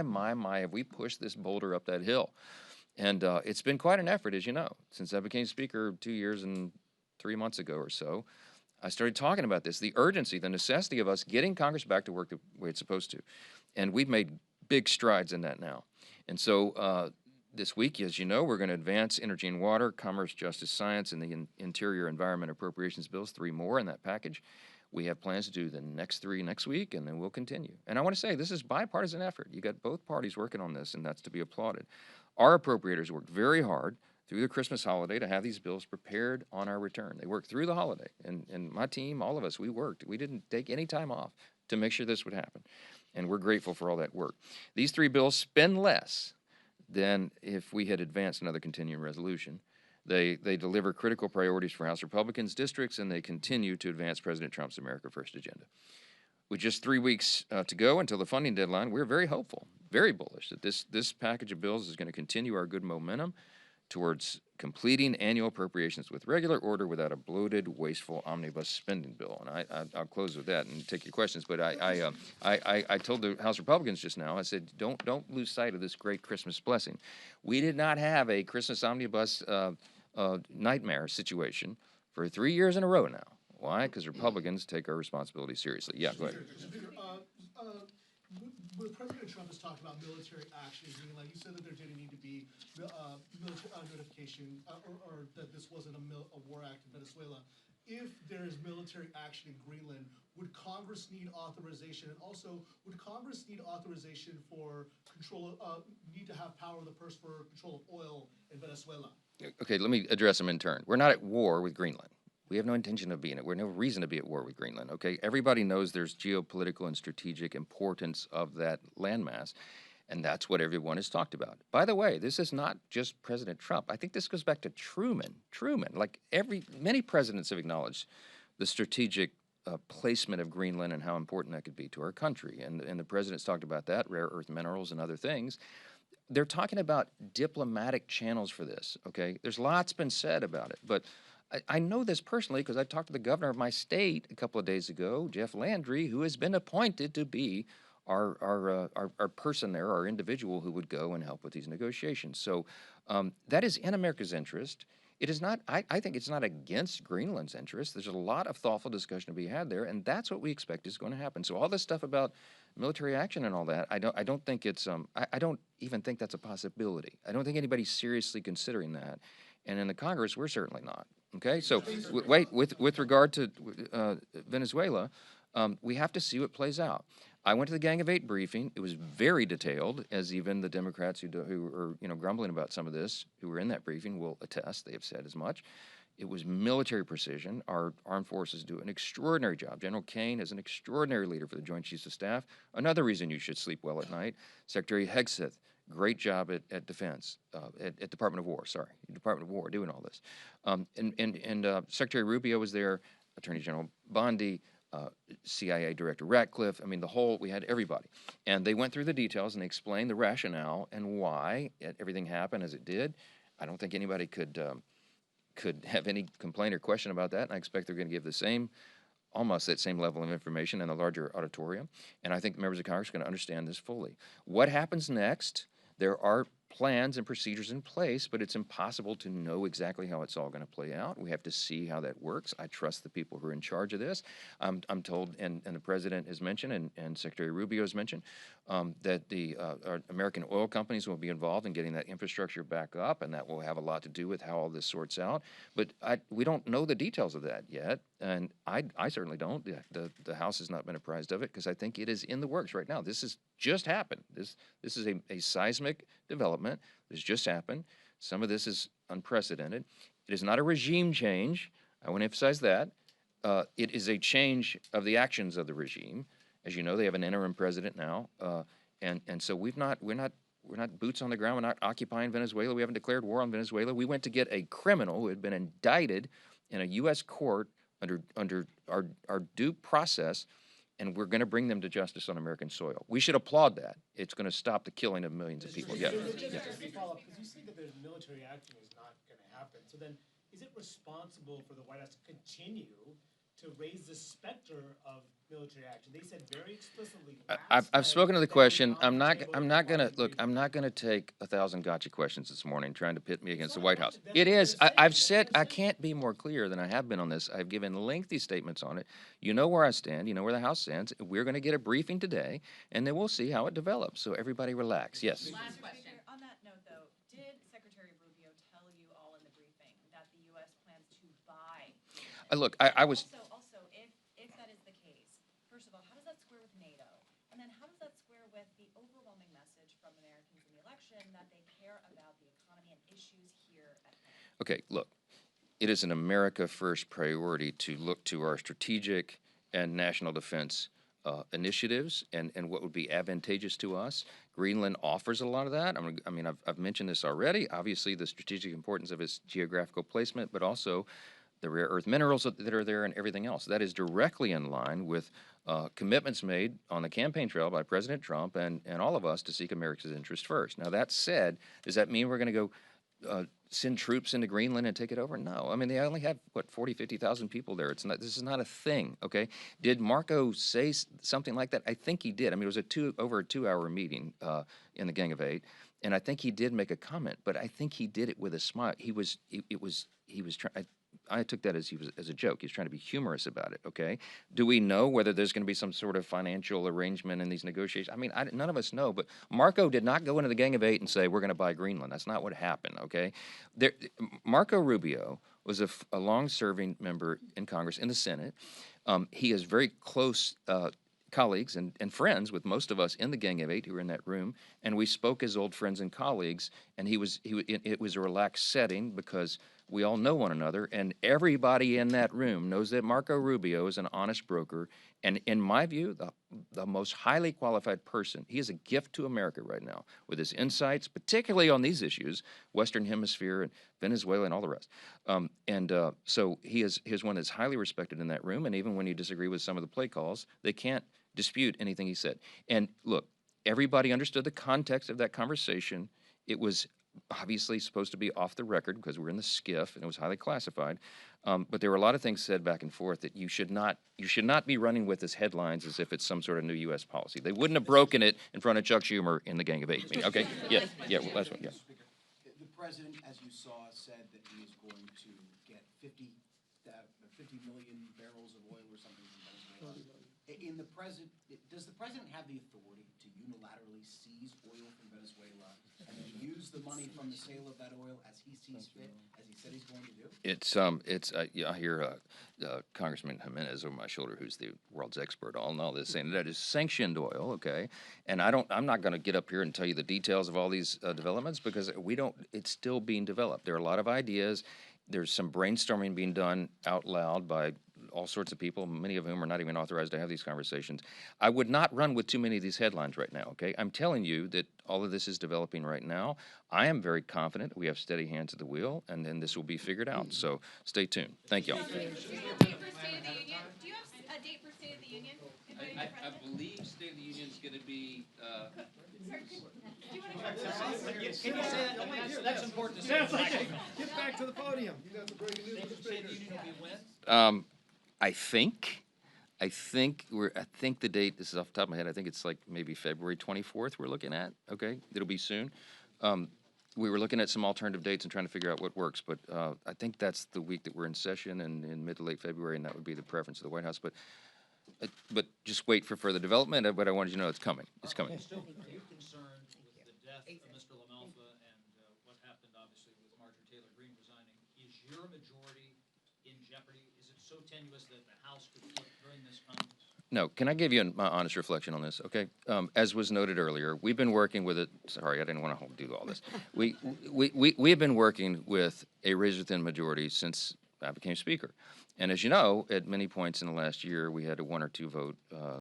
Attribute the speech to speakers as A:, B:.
A: my, have we pushed this boulder up that hill. And it's been quite an effort, as you know. Since I became Speaker 2 years and 3 months ago or so, I started talking about this, the urgency, the necessity of us getting Congress back to work the way it's supposed to. And we've made big strides in that now. And so this week, as you know, we're going to advance energy and water, commerce, justice, science, and the interior environment appropriations bills, 3 more in that package. We have plans to do the next 3 next week, and then we'll continue. And I want to say, this is bipartisan effort. You got both parties working on this, and that's to be applauded. Our appropriators worked very hard through the Christmas holiday to have these bills prepared on our return. They worked through the holiday, and my team, all of us, we worked. We didn't take any time off to make sure this would happen, and we're grateful for all that work. These 3 bills spend less than if we had advanced another continuing resolution. They deliver critical priorities for House Republicans' districts, and they continue to advance President Trump's America First agenda. With just 3 weeks to go until the funding deadline, we're very hopeful, very bullish that this package of bills is going to continue our good momentum towards completing annual appropriations with regular order without a bloated, wasteful omnibus spending bill. And I'll close with that and take your questions. But I told the House Republicans just now, I said, don't lose sight of this great Christmas blessing. We did not have a Christmas omnibus nightmare situation for 3 years in a row now. Why? Because Republicans take our responsibility seriously. Yeah, go ahead.
B: When President Trump has talked about military action in Greenland, he said that there didn't need to be military notification or that this wasn't a war act in Venezuela. If there is military action in Greenland, would Congress need authorization? And also, would Congress need authorization for control, need to have power of the purse for control of oil in Venezuela?
A: Okay, let me address them in turn. We're not at war with Greenland. We have no intention of being it. We have no reason to be at war with Greenland, okay? Everybody knows there's geopolitical and strategic importance of that landmass, and that's what everyone has talked about. By the way, this is not just President Trump. I think this goes back to Truman. Like many presidents have acknowledged the strategic placement of Greenland and how important that could be to our country. And the president's talked about that, rare earth minerals and other things. They're talking about diplomatic channels for this, okay? There's lots been said about it, but I know this personally because I talked to the governor of my state a couple of days ago, Jeff Landry, who has been appointed to be our person there, our individual who would go and help with these negotiations. So that is in America's interest. It is not, I think it's not against Greenland's interest. There's a lot of thoughtful discussion to be had there, and that's what we expect is going to happen. So all this stuff about military action and all that, I don't think it's, I don't even think that's a possibility. I don't think anybody's seriously considering that. And in the Congress, we're certainly not. Okay, so wait, with regard to Venezuela, we have to see what plays out. I went to the Gang of 8 briefing. It was very detailed, as even the Democrats who are grumbling about some of this, who were in that briefing, will attest. They have said as much. It was military precision. Our armed forces do an extraordinary job. General Kane is an extraordinary leader for the Joint Chiefs of Staff. Another reason you should sleep well at night. Secretary Hegseth, great job at Defense, at Department of War, sorry, Department of War doing all this. Secretary Rubio was there, Attorney General Bondi, CIA Director Ratcliffe. I mean, we had everybody. And they went through the details and they explained the rationale and why everything happened as it did. I don't think anybody could have any complaint or question about that, and I expect they're going to give the same, almost that same level of information in a larger auditorium. And I think members of Congress are going to understand this fully. What happens next? There are plans and procedures in place, but it's impossible to know exactly how it's all going to play out. We have to see how that works. I trust the people who are in charge of this. I'm told, and the President has mentioned, and Secretary Rubio has mentioned, that our American oil companies will be involved in getting that infrastructure back up, and that will have a lot to do with how all this sorts out. But we don't know the details of that yet, and I certainly don't. The House has not been apprised of it because I think it is in the works right now. This has just happened. This is a seismic development. This just happened. Some of this is unprecedented. It is not a regime change. I want to emphasize that. It is a change of the actions of the regime. As you know, they have an interim president now, and so we're not boots on the ground. We're not occupying Venezuela. We haven't declared war on Venezuela. We went to get a criminal who had been indicted in a U.S. court under our due process, and we're going to bring them to justice on American soil. We should applaud that. It's going to stop the killing of millions of people. Yeah.
C: Just to follow up, because you say that the military action is not going to happen. So then, is it responsible for the White House to continue to raise the specter of military action. They said very explicitly.
A: I've spoken to the question. I'm not gonna look. I'm not gonna take 1,000 gotcha questions this morning trying to pit me against the White House. It is. I've said I can't be more clear than I have been on this. I've given lengthy statements on it. You know where I stand. You know where the House stands. We're going to get a briefing today, and then we'll see how it develops. So everybody relax. Yes.
D: Last question. On that note, though, did Secretary Rubio tell you all in the briefing that the U.S. plans to buy?
A: Look, I was.
D: Also, if that is the case, first of all, how does that square with NATO? And then how does that square with the overwhelming message from Americans in the election that they care about the economy and issues here at home?
A: Okay, look, it is an America first priority to look to our strategic and national defense initiatives and what would be advantageous to us. Greenland offers a lot of that. I've mentioned this already. Obviously, the strategic importance of its geographical placement, but also the rare earth minerals that are there and everything else. That is directly in line with commitments made on the campaign trail by President Trump and all of us to seek America's interest first. Now, that said, does that mean we're going to go send troops into Greenland and take it over? No. I mean, they only have, 40, 50,000 people there. It's not. This is not a thing, okay? Did Marco say something like that? I think he did. I mean, it was over a 2-hour meeting in the Gang of Eight, and I think he did make a comment, but I think he did it with a smile. He was trying. I took that as a joke. He was trying to be humorous about it, okay? Do we know whether there's going to be some sort of financial arrangement in these negotiations? I mean, none of us know, but Marco did not go into the Gang of Eight and say, we're going to buy Greenland. That's not what happened, okay? Marco Rubio was a long-serving member in Congress, in the Senate. He is very close colleagues and friends with most of us in the Gang of Eight who were in that room, and we spoke as old friends and colleagues, and it was a relaxed setting because we all know one another, and everybody in that room knows that Marco Rubio is an honest broker, and in my view, the most highly qualified person. He is a gift to America right now with his insights, particularly on these issues, Western Hemisphere and Venezuela and all the rest. So he is one that's highly respected in that room, and even when you disagree with some of the play calls, they can't dispute anything he said. And look, everybody understood the context of that conversation. It was obviously supposed to be off the record because we're in the skiff and it was highly classified. But there were a lot of things said back and forth that you should not be running with as headlines as if it's some sort of new U.S. policy. They wouldn't have broken it in front of Chuck Schumer in the Gang of Eight meeting. Okay, well, last one, yeah.
E: The president, as you saw, said that he is going to get 50 million barrels of oil or something from Venezuela. Does the president have the authority to unilaterally seize oil from Venezuela and then use the money from the sale of that oil as he sees fit, as he said he's going to do?
A: I hear Congressman Jimenez over my shoulder, who's the world's expert on all this, saying that is sanctioned oil, okay? And I'm not going to get up here and tell you the details of all these developments because it's still being developed. There are a lot of ideas. There's some brainstorming being done out loud by all sorts of people, many of whom are not even authorized to have these conversations. I would not run with too many of these headlines right now, okay? I'm telling you that all of this is developing right now. I am very confident we have steady hands at the wheel, and then this will be figured out. So stay tuned. Thank you all.
D: Do you have a date for State of the Union? Do you have a date for State of the Union?
A: I believe State of the Union is going to be...
C: That's important to say.
B: Get back to the podium. You got the breaking news with the speaker.
A: I think the date, this is off the top of my head, I think it's like maybe February 24th we're looking at, okay? It'll be soon. We were looking at some alternative dates and trying to figure out what works, but I think that's the week that we're in session and in mid to late February, and that would be the preference of the White House. But just wait for further development, but I wanted you to know it's coming. It's coming.
F: Are you concerned with the death of Mr. LaMalfa and what happened, obviously, with Marjorie Taylor Greene resigning? Is your majority in jeopardy? Is it so tenuous that the House could flip during this Congress?
A: No, can I give you my honest reflection on this, okay? As was noted earlier, we've been working with it. Sorry, I didn't want to do all this. We have been working with a razor-thin majority since I became Speaker. And as you know, at many points in the last year, we had a 1 or 2 vote